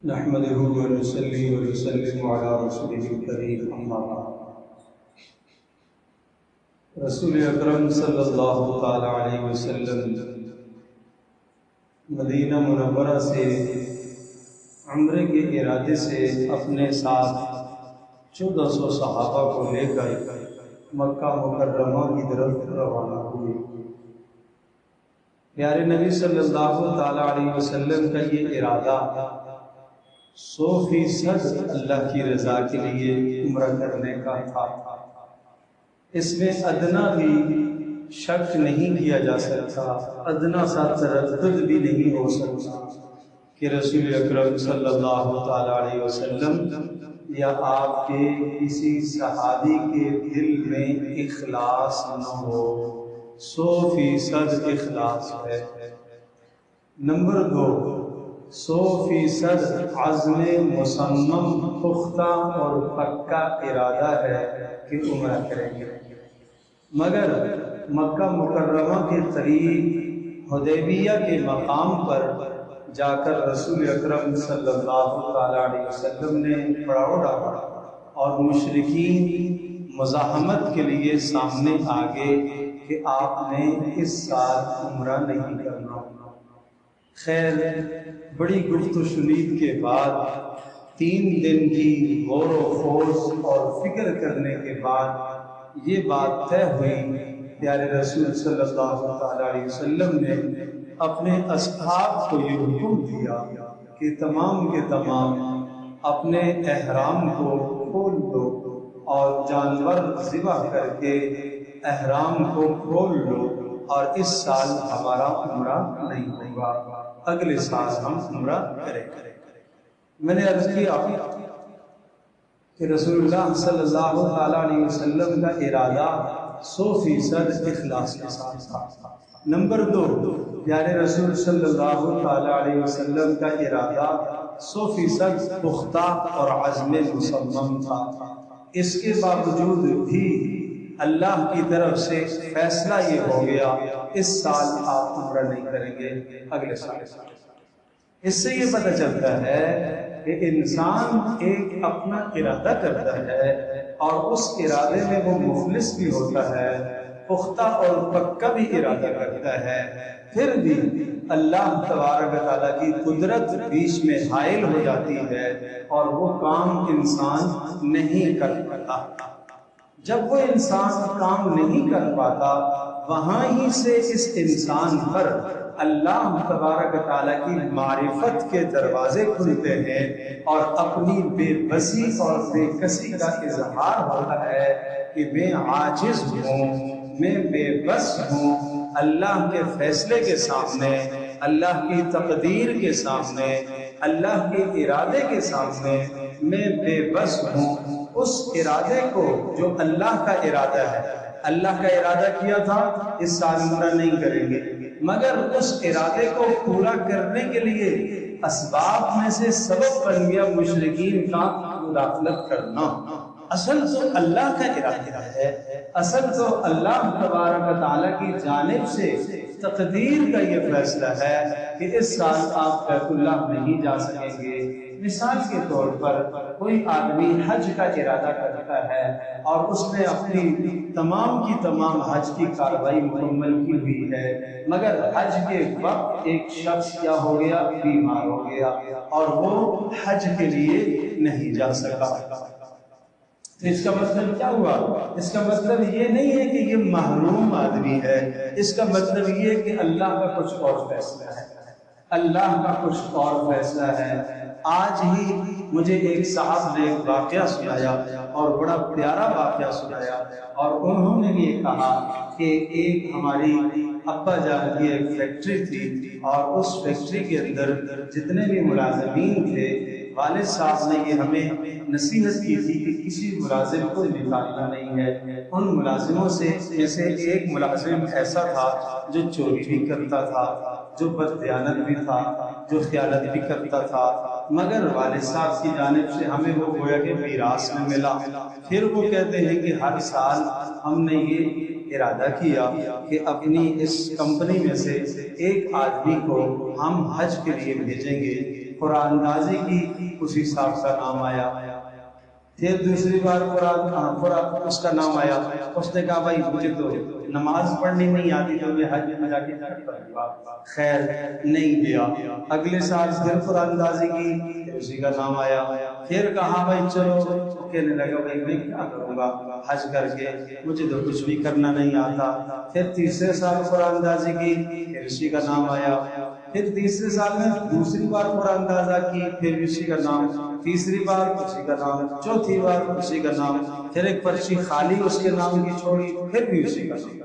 نحمده ونصلي ونسلم على رسوله الكريم اما بعد۔ رسول اکرم صلی اللہ تعالی علیہ وسلم مدینہ منورہ سے عمرے کے ارادے سے اپنے ساتھ 1400 صحابہ کو لے کر مکہ مکرمہ کی طرف روانہ ہوئے۔ پیارے نبی صلی اللہ تعالی علیہ وسلم کا یہ ارادہ 100% اللہ کی رضا کے لیے عمرہ کرنے کا تھا۔ اس میں ادنا بھی شک نہیں کیا جا سکتا، ادنا سا تردد بھی نہیں ہو سکتا کہ رسول اکرم صلی اللہ تعالی علیہ وسلم یا آپ کے کسی صحابی کے دل میں اخلاص نہ ہو۔ 100% اخلاص ہے۔ نمبر 2، 100% عزم مصمم پختہ اور پکا ارادہ ہے کہ عمرہ کریں گے، مگر مکہ مکرمہ کے قریب حدیبیہ کے مقام پر جا کر رسول اکرم صلی اللہ علیہ وسلم نے پڑاؤ ڈالا اور مشرکین مزاحمت کے لیے سامنے آگے کہ آپ نے اس سال عمرہ نہیں کرنا۔ خیر، بڑی گفت و شنید کے بعد 3 دن کی غور و خوض اور فکر کرنے کے بعد یہ بات طے ہوئی۔ پیارے رسول صلی اللہ علیہ وسلم نے اپنے اصحاب کو یہ حکم دیا کہ تمام کے تمام اپنے احرام کو کھول دو اور جانور ذبح کر کے احرام کو کھول لو، اور اس سال ہمارا عمرہ نہیں ہوگا، اگلے سال ہم عمرہ کریں۔ میں نے عرض کیا کہ رسول اللہ صلی اللہ علیہ وسلم کا ارادہ 100% اخلاص کے ساتھ تھا۔ نمبر 2، پیارے رسول صلی اللہ علیہ وسلم کا ارادہ 100% پختہ اور عزم مصمم تھا۔ اس کے باوجود بھی اللہ کی طرف سے فیصلہ یہ ہو گیا اس سال آپ عمرہ نہیں کریں گے، اگلے سال۔ اس سے یہ پتہ چلتا ہے کہ انسان ایک اپنا ارادہ کرتا ہے اور اس ارادے میں وہ مخلص بھی ہوتا ہے، پختہ اور پکا بھی ارادہ کرتا ہے، پھر بھی اللہ تبارک تعالیٰ کی قدرت بیچ میں حائل ہو جاتی ہے اور وہ کام انسان نہیں کر پاتا۔ جب وہ انسان کام نہیں کر پاتا، وہاں ہی سے اس انسان پر اللہ تبارک تعالیٰ کی معرفت کے دروازے کھلتے ہیں اور اپنی بے بسی اور بے کسی کا اظہار ہوتا ہے کہ میں عاجز ہوں، میں بے بس ہوں، اللہ کے فیصلے کے سامنے، اللہ کی تقدیر کے سامنے، اللہ کے ارادے کے سامنے میں بے بس ہوں۔ اس ارادے کو جو اللہ کا ارادہ ہے، اللہ کا ارادہ کیا تھا اس سال عمرہ نہیں کریں گے، مگر اس ارادے کو پورا کرنے کے لیے اسباب میں سے سبب بن گیا مشرکین کا مداخلت کرنا۔ اصل تو اللہ کا ارادہ ہے، اصل تو اللہ تبارک تعالیٰ کی جانب سے تقدیر کا یہ فیصلہ ہے کہ اس سال آپ بیت اللہ نہیں جا سکیں گے۔ مثال کے طور پر کوئی آدمی حج کا ارادہ کرتا ہے اور اس نے اپنی تمام کی تمام حج کی کارروائی مکمل کی ہوئی ہے، مگر حج کے وقت ایک شخص کیا ہو گیا، بیمار ہو گیا اور وہ حج کے لیے نہیں جا سکا۔ تو اس کا مطلب کیا ہوا؟ اس کا مطلب یہ نہیں ہے کہ یہ محروم آدمی ہے، اس کا مطلب یہ ہے کہ اللہ کا کچھ اور فیصلہ ہے، اللہ کا کچھ اور فیصلہ ہے۔ آج ہی مجھے ایک صاحب نے ایک واقعہ سنایا اور بڑا پیارا واقعہ سنایا، اور انہوں نے یہ کہا کہ ایک ہماری ابا جان کی ایک فیکٹری تھی اور اس فیکٹری کے اندر جتنے بھی ملازمین تھے، والد صاحب نے یہ ہمیں نصیحت کی تھی کہ کسی ملازم کو نکالنا نہیں ہے۔ ان ملازموں سے جیسے ایک ملازم ایسا تھا جو چوری بھی کرتا تھا، جو بددیانت بھی تھا، جو خیانت بھی کرتا تھا، مگر والد صاحب کی جانب سے ہمیں وہ گویا کہ میراث میں ملا۔ پھر وہ کہتے ہیں کہ ہر سال ہم نے یہ ارادہ کیا کہ اپنی اس کمپنی میں سے ایک آدمی کو ہم حج کے لیے بھیجیں گے، قرآن اندازی کی، اسی صاحب کا نام آیا۔ پھر دوسری بار قرآن اس کا نام آیا، اس نے کہا بھائی مجھے تو نماز پڑھنی نہیں آتی تو میں حج میں جا کے خیر نہیں دیا۔ اگلے سال پھر قرآن اندازی کی، اسی کا نام آیا۔ پھر کہا بھائی چلو، کہنے لگا بھائی میں کیا کروں گا حج کر کے، مجھے تو کچھ بھی کرنا نہیں آتا۔ پھر تیسرے سال قرآن اندازی کی، پھر اسی کا نام آیا۔ پھر تیسرے سال میں دوسری بار قرآن اندازہ کی، پھر اسی کا نام، تیسری بار اسی کا نام، چوتھی بار اسی کا نام، پھر ایک پرچی خالی اس کے نام کی چھوڑی، پھر بھی اسی کا نام۔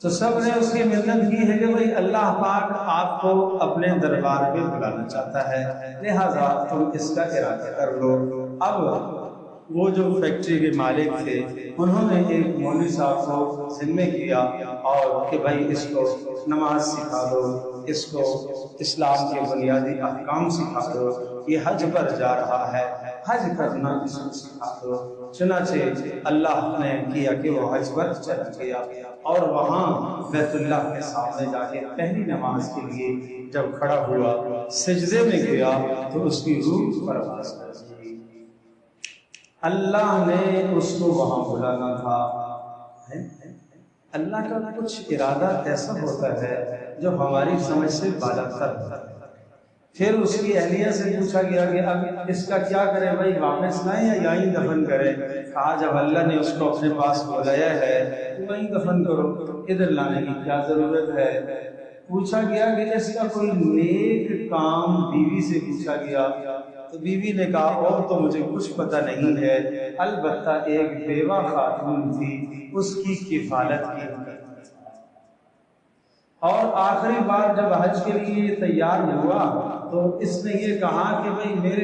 تو سب نے اس کی محنت کی ہے کہ بھئی اللہ پاک آپ کو اپنے دربار پہ بلانا چاہتا ہے، لہذا تم اس کا ارادہ کر لو۔ اب وہ جو فیکٹری کے مالک تھے انہوں نے ایک مولوی صاحب کو ذمہ کیا اور کہ بھائی اس کو نماز سکھا دو، اس کو اسلام کے بنیادی احکام سکھا دو، یہ حج پر جا رہا ہے، حج کرنا اس کو سکھا دو۔ چنانچہ اللہ نے کیا کہ وہ حج پر چلا گیا اور وہاں بیت اللہ کے سامنے جا کے پہلی نماز کے لیے جب کھڑا ہوا، سجدے میں گیا تو اس کی روح پرواز کر گئی۔ اللہ نے اس کو وہاں بلانا تھا۔ اللہ کا کچھ ارادہ ایسا ہوتا ہے جو ہماری سمجھ سے بالاتر ہوتا ہے۔ پھر اس کی اہلیہ سے پوچھا گیا کہ اب اس کا کیا کریں بھائی، واپس لائیں یا یہیں دفن کریں؟ کہا جب اللہ نے اس کو اپنے پاس بلایا ہے تو وہیں دفن کرو، ادھر لانے کی کیا ضرورت ہے؟ پوچھا گیا کہ اس کا کوئی نیک کام، بیوی سے پوچھا گیا تو بیوی نے کہا اور تو مجھے کچھ پتہ نہیں ہے، البتہ ایک بیوہ خاتون تھی اس کی کفالت کی۔ اور آخری بار جب حج کے لیے تیار ہوا تو اس نے یہ کہا کہ بھئی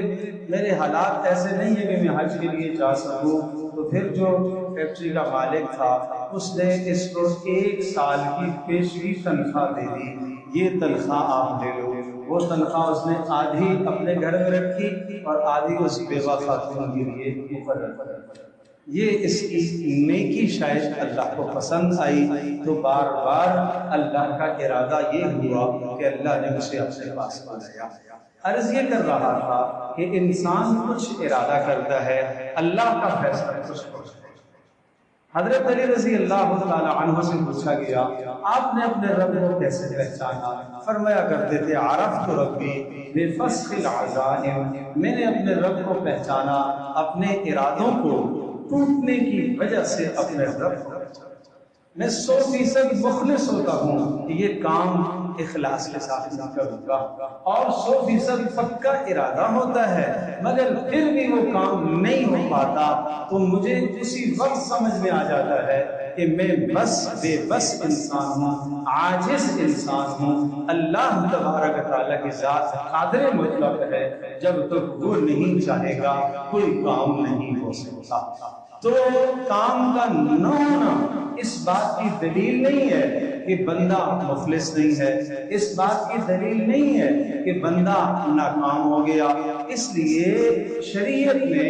میرے حالات ایسے نہیں ہیں کہ میں حج کے لیے جا سکوں۔ تو پھر جو فیکٹری کا مالک تھا اس نے اس کو 1 سال کی پیشگی تنخواہ دے دی، یہ تنخواہ آپ لے لو۔ وہ تنخواہ اس نے آدھی اپنے گھر میں رکھی اور آدھی اس بیوہ خاتون کے لیے مقرر کر دی۔ یہ اس کی نیکی شاید اللہ کو پسند آئی تو بار بار اللہ کا ارادہ یہ ہوا کہ اللہ نے اسے اپنے پاس بلایا۔ عرض یہ کر رہا تھا کہ انسان کچھ ارادہ کرتا ہے، اللہ کا فیصلہ کچھ ہوتا ہے۔ حضرت علی رضی اللہ تعالی عنہ سے پوچھا گیا آپ نے اپنے رب کو کیسے پہچانا؟ فرمایا کرتے تھے عرفت ربی بفسخ العزائم، میں نے اپنے رب کو پہچانا اپنے ارادوں کو ٹوٹنے کی وجہ سے اپنے رب کو۔ میں 100% مخلص ہوتا ہوں کہ یہ کام اخلاص کے ساتھ نہ کروں گا، اور 100% پکا ارادہ ہوتا ہے مگر پھر بھی وہ کام نہیں ہو پاتا تو مجھے اسی وقت سمجھ میں آ جاتا ہے کہ میں بے بس انسان ہوں، عاجز انسان ہوں۔ اللہ تبارک تعالیٰ کی ذات قادر مطلق ہے، جب تک وہ نہیں چاہے گا کوئی کام نہیں ہو سکتا۔ تو کام کا نہ ہونا اس بات کی دلیل نہیں ہے کہ بندہ مخلص نہیں ہے، اس بات کی دلیل نہیں ہے کہ بندہ ناکام ہو گیا۔ اس لیے شریعت نے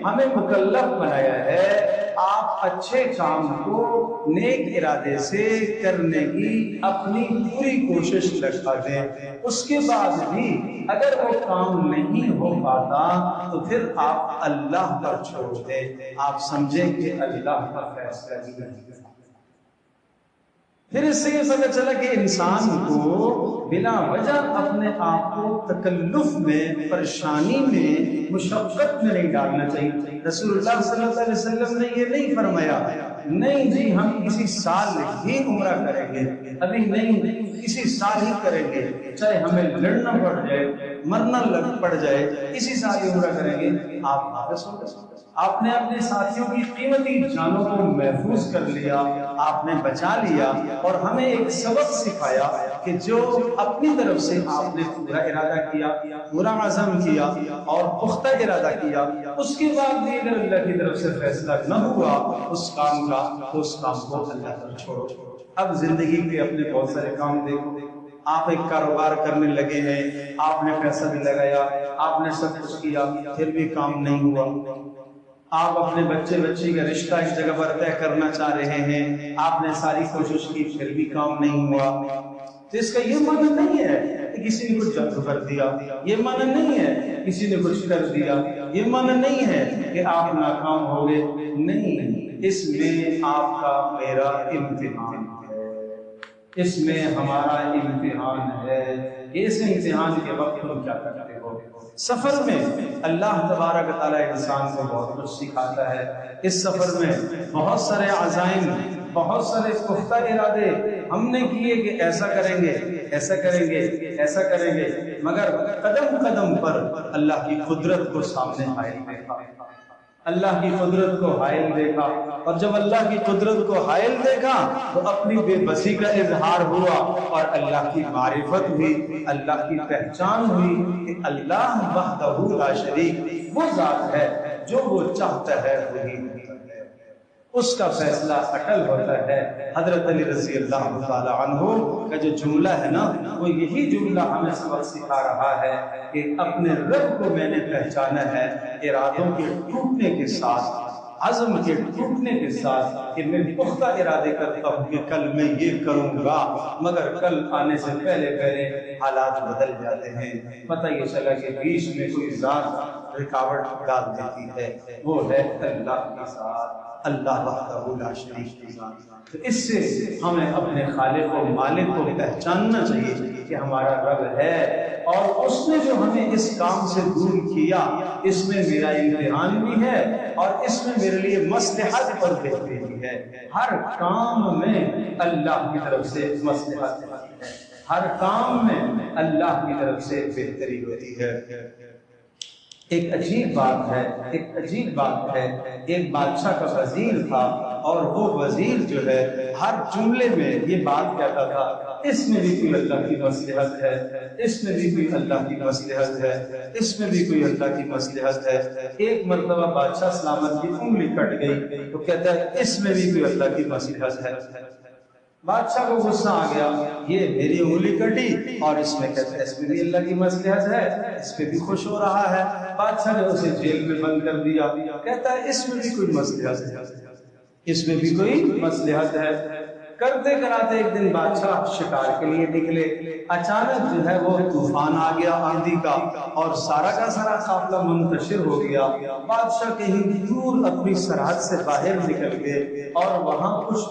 ہمیں مکلف بنایا ہے آپ اچھے کام کو نیک ارادے سے کرنے کی اپنی پوری کوشش لگا دیں، اس کے بعد بھی اگر وہ کام نہیں ہو پاتا تو پھر آپ اللہ پر چھوڑ دیں، آپ سمجھیں کہ اللہ کا فیصلہ ہی نہیں۔ پھر اس سے یہ پتہ چلا کہ انسان کو بلا وجہ اپنے آپ کو تکلف میں، پریشانی میں، مشقت میں نہیں ڈالنا چاہیے۔ رسول اللہ صلی اللہ علیہ وسلم نے یہ نہیں فرمایا نہیں جی ہم اسی سال ہی عمرہ کریں گے، ابھی نہیں اسی سال ہی کریں گے، چاہے ہمیں لڑنا پڑ جائے، مرنا پڑ جائے، اسی سال ہی عمرہ کریں گے۔ آپ واپس ہو گئے، آپ نے اپنے ساتھیوں کی قیمتی جانوں کو محفوظ کر لیا، آپ نے بچا لیا، اور ہمیں ایک سبق سکھایا کہ جو اپنی طرف سے آپ نے پورا ارادہ کیا، پورا عزم کیا اور پختہ ارادہ کیا، اس کے بعد بھی اگر اللہ کی طرف سے فیصلہ نہ ہوا اس کام کا تو اس کام کو اللہ پر چھوڑو۔ اب زندگی کے اپنے بہت سارے کام دیکھو، آپ ایک کاروبار کرنے لگے ہیں، آپ نے پیسہ بھی لگایا، آپ نے سب کچھ کیا، پھر بھی کام نہیں ہوا۔ آپ اپنے بچی کا رشتہ ایک جگہ پر طے کرنا چاہ رہے ہیں، آپ نے ساری کوشش کی پھر بھی کام نہیں ہوا، تو اس کا یہ مطلب نہیں ہے کہ کسی نے کچھ جادو کر دیا، یہ معنی نہیں ہے کسی نے کچھ کر دیا، یہ معنی نہیں ہے کہ آپ ناکام ہو گئے، نہیں، اس میں آپ کا میرا امتحان ہے، اس میں ہمارا امتحان ہے کہ اس امتحان کے وقت تم کیا کرتے ہو۔ سفر میں اللہ تبارک تعالیٰ انسان کو بہت کچھ سکھاتا ہے، اس سفر میں بہت سارے عزائم، بہت سارے پختہ ارادے ہم نے کیے کہ ایسا کریں گے، ایسا کریں گے، ایسا کریں گے، مگر قدم قدم پر اللہ کی قدرت کو سامنے حائل دیکھا، اللہ کی قدرت کو حائل دیکھا، اور جب اللہ کی قدرت کو حائل دیکھا تو اپنی بے بسی کا اظہار ہوا اور اللہ کی معرفت ہوئی، اللہ کی پہچان ہوئی کہ اللہ وحدہ لا شریک وہ ذات ہے جو وہ چاہتا ہے وہی ہوتا ہے، اس کا فیصلہ اٹل ہوتا ہے۔ حضرت علی رضی اللہ تعالی عنہ کا جو جملہ ہے نا، وہ یہی جملہ ہمیں سبق سکھا رہا ہے کہ اپنے رب کو میں نے پہچانا ہے ارادوں کے ٹوٹنے کے ساتھ، عزم کے ٹوٹنے کے ساتھ، کہ میں پختہ ارادے کرتا ہوں کہ کل میں یہ کروں گا، مگر کل آنے سے پہلے پہلے حالات بدل جاتے ہیں، پتہ یہ چلا کہ بیچ میں کوئی ذات رکاوٹ ڈال دیتی ہے، وہ ہے اللہ کے ساتھ، اللہ وحدہ لا شریک کی ذات۔ تو اس سے ہمیں اپنے خالق و مالک کو پہچاننا چاہیے کہ ہمارا رب ہے، اور اس نے جو ہمیں اس کام سے دور کیا، اس میں میرا امتحان بھی ہے اور اس میں میرے لیے مصلحت اور بہتری بھی ہے۔ ہر کام میں اللہ کی طرف سے مصلحت ہے، ہر کام میں اللہ کی طرف سے بہتری ہوتی ہے۔ ایک عجیب بات ہے، ایک عجیب بات ہے، ایک بادشاہ کا وزیر تھا، اور وہ وزیر جو ہے ہر جملے میں یہ بات کہتا تھا، اس میں بھی کوئی اللہ کی مصلحت ہے، اس میں بھی کوئی اللہ کی مصلحت ہے، اس میں بھی کوئی اللہ کی مصلحت ہے۔ ایک مرتبہ بادشاہ سلامت کی انگلی کٹ گئی تو کہتا ہے اس میں بھی کوئی اللہ کی مصلحت ہے۔ بادشاہ کو غصہ آ گیا، یہ میری انگلی کٹی اور اس میں کہتا ہے اس میں بھی اللہ کی مصلحت ہے، اس پہ بھی خوش ہو رہا ہے۔ بادشاہ نے اسے جیل میں بند کر دیا، کہتا ہے اس میں بھی کوئی مصلحت ہے، اس میں بھی کوئی مصلحت ہے۔ کرتے کراتے ایک دن بادشاہ شکار کے لیے نکلے، اچانک جو ہے وہ طوفان آ گیا آندھی کا، اور سارا کا سارا قافلہ منتشر ہو گیا۔ بادشاہ کہیں دور اپنی سرحد سے باہر نکل گئے، اور وہاں کچھ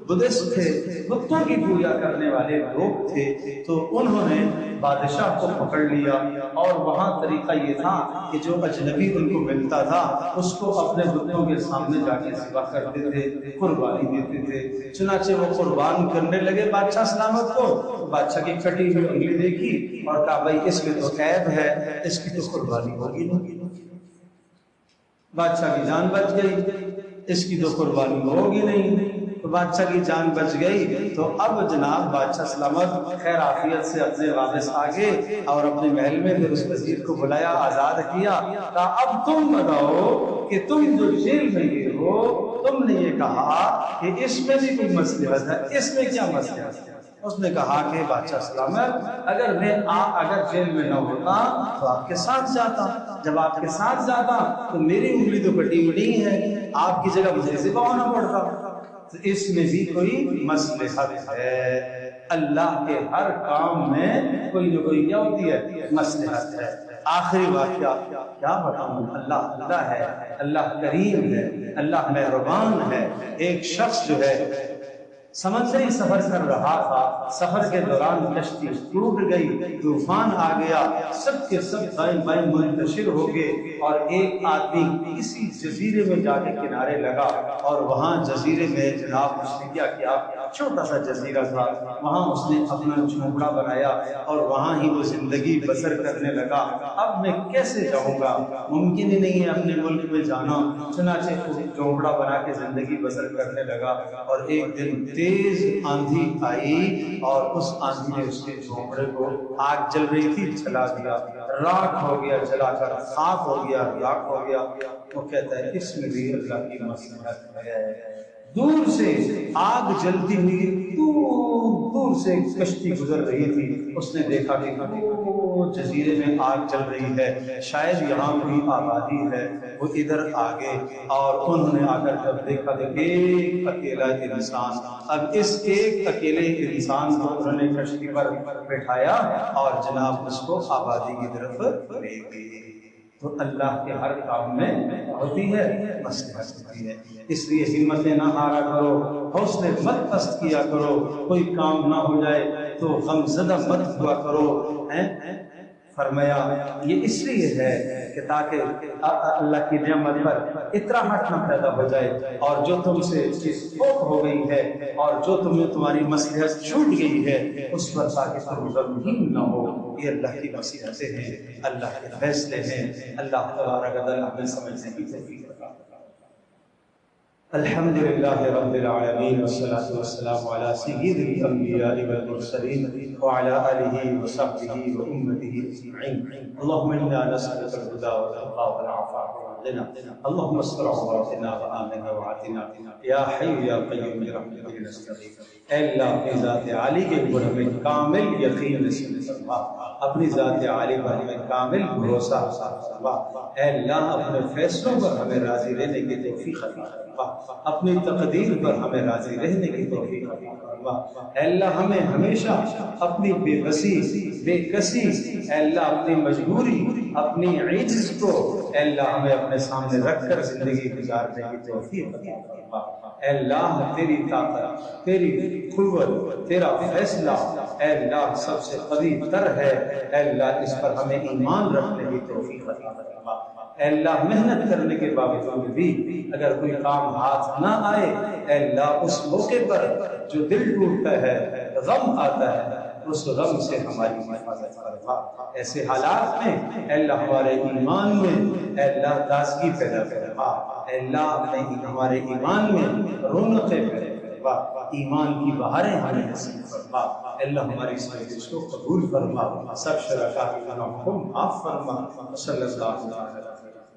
بدھسٹ تھے، بتوں کی پوجا کرنے والے لوگ تھے، تو انہوں نے بادشاہ کو پکڑ لیا، اور وہاں طریقہ یہ تھا کہ جو اجنبی ان کو ملتا تھا اس کو اپنے بتوں کے سامنے جا کے ذبح کرتے تھے، قربانی دیتے تھے۔ چنانچہ وہ قربان کرنے لگے بادشاہ سلامت کو، بادشاہ کی کٹی ہوئی انگلی دیکھی اور کہا بھائی اس میں تو عیب ہے، اس کی تو قربانی ہوگی نہیں۔ بادشاہ کی جان بچ گئی، اس کی تو قربانی ہوگی نہیں، تو بادشاہ کی جان بچ گئی۔ تو اب جناب بادشاہ سلامت خیر عافیت سے اپنے واپس آگے، اور اپنے محل میں پھر اس وزیر کو بلایا، آزاد کیا، کہا اب تم بتاؤ کہ تم جو جیل میں گئے ہو، تم نے یہ کہا کہ اس میں بھی کوئی مصلحت ہے، اس میں کیا مصلحت ہے؟ اس نے کہا کہ بادشاہ سلامت اگر جیل میں نہ ہوتا تو آپ کے ساتھ جاتا، جب آپ کے ساتھ جاتا تو میری انگلی تو کٹی ہوئی نہیں ہے، آپ کی جگہ مجھے ذبح ہونا پڑتا، تو اس میں بھی کوئی مصلحت ہے۔ اللہ کے ہر کام میں کوئی نہ کوئی کیا ہوتی ہے، مصلحت ہے۔ آخری واقعہ کیا بتاؤں، اللہ ہے، اللہ کریم ہے، اللہ مہربان ہے۔ ایک شخص جو ہے سمندری سفر کر رہا تھا، سفر کے دوران کشتی ٹوٹ گئی، طوفان آ گیا، سب کے سب دائیں بائیں منتشر ہو گئے، اور ایک آدمی کسی جزیرے میں جا کے کنارے لگا، اور وہاں جزیرے میں جناب اس نے کیا کیا، چھوٹا سا جزیرہ تھا، وہاں اس نے اپنا جھونپڑا بنایا اور وہاں ہی وہ زندگی بسر کرنے لگا۔ اب میں کیسے جاؤں گا، ممکن ہی نہیں ہے اپنے ملک میں جانا، چنانچہ وہ جھونپڑا بنا کے زندگی بسر کرنے لگا، اور ایک دن تیز آندھی آئی اور اس آندھی نے اس کے جھونپڑے کو، آگ جل رہی تھی، جلا دیا، راکھ ہو گیا، جلا کر خاک ہو گیا، راکھ ہو گیا۔ وہ کہتا ہے اس میں بھی اللہ کی مصلحت ہے، دور سے آگ جلتی ہوئی دور سے ایک کشتی گزر رہی تھی، اس نے دیکھا کہ وہ جزیرے میں آگ جل رہی ہے، شاید یہاں کوئی آبادی ہے، وہ ادھر آگے، اور انہوں نے آ کر جب دیکھا تو ایک اکیلا انسان، اب اس ایک اکیلے انسان کو انہوں نے کشتی پر بٹھایا اور جناب اس کو آبادی کی طرف لے گئے۔ تو اللہ کے ہر کام میں ہوتی ہے مصلحت ہوتی ہے، اس لیے ہمتیں نہ ہارا کرو، حوصلے مت پست کیا کرو، کوئی کام نہ ہو جائے تو غم زدہ مت ہوا کرو۔ فرمایا یہ اس لیے ہے کہ تاکہ اللہ کی نعمت پر اطراحت نہ پیدا ہو جائے، اور جو تم سے چیز فوت ہو گئی ہے اور جو تمہاری مصلحت چھوٹ گئی ہے اس پر تاکہ تم غمگین نہ ہو۔ یہ اللہ کی مصلحتیں ہیں، اللہ کے فیصلے ہیں، اللہ تبارک و تعالی ہمیں سمجھنے کی توفیق عطا فرمائے۔ الحمد للہ رب العالمین والصلاة والسلام علی سید الانبیاء والمرسلین وعلی آلہ وصحبہ وامتہ اجمعین۔ اللہم انا نسألک الہدی والتقی والعفاف والغنی، اللہم استر عوراتنا وآمن روعاتنا، یا حی یا قیوم برحمتک نستغیث۔ اے اللہ اپنی ذات عالی کے اوپر ہمیں کامل یقین نصیب فرما، اپنی ذات عالی پر ہمیں کامل بھروسہ عطا فرما۔ اے اللہ اپنے فیصلوں پر ہمیں راضی رہنے کی توفیق عطا فرما، اپنی تقدیر پر ہمیں راضی رہنے کی توفیق عطا فرما۔ اے اللہ ہمیں ہمیشہ اپنی بے بسی، بے کسی، اے اللہ اپنی مجبوری، اپنی عجز کو اے اللہ ہمیں اپنے سامنے رکھ کر زندگی گزارنے کی توفیق عطا فرما۔ اے اللہ تیری طاقت، تیری قوت، تیرا فیصلہ اے اللہ سب سے قوی تر ہے، اے اللہ اس پر ہمیں ایمان رکھنے کی توفیق عطا فرما۔ اے اللہ محنت کرنے کے باوجود بھی اگر کوئی کام ہاتھ نہ آئے، اے اللہ اس موقع پر جو دل ٹوٹتا ہے، غم آتا ہے، اس غم سے ہماری حفاظت فرما۔ ایسے حالات میں اے اللہ ہمارے ایمان میں اے اللہ تازگی پیدا فرما، اے اللہ ہمارے ایمان میں رونقیں پیدا فرما، ایمان کی بہاریں ہمیں نصیب فرما۔ اے اللہ ہماری اس مجلس کو قبول فرما، سب شرکاء کی گناہوں کو معاف فرما۔ صلی اللہ علیہ وسلم۔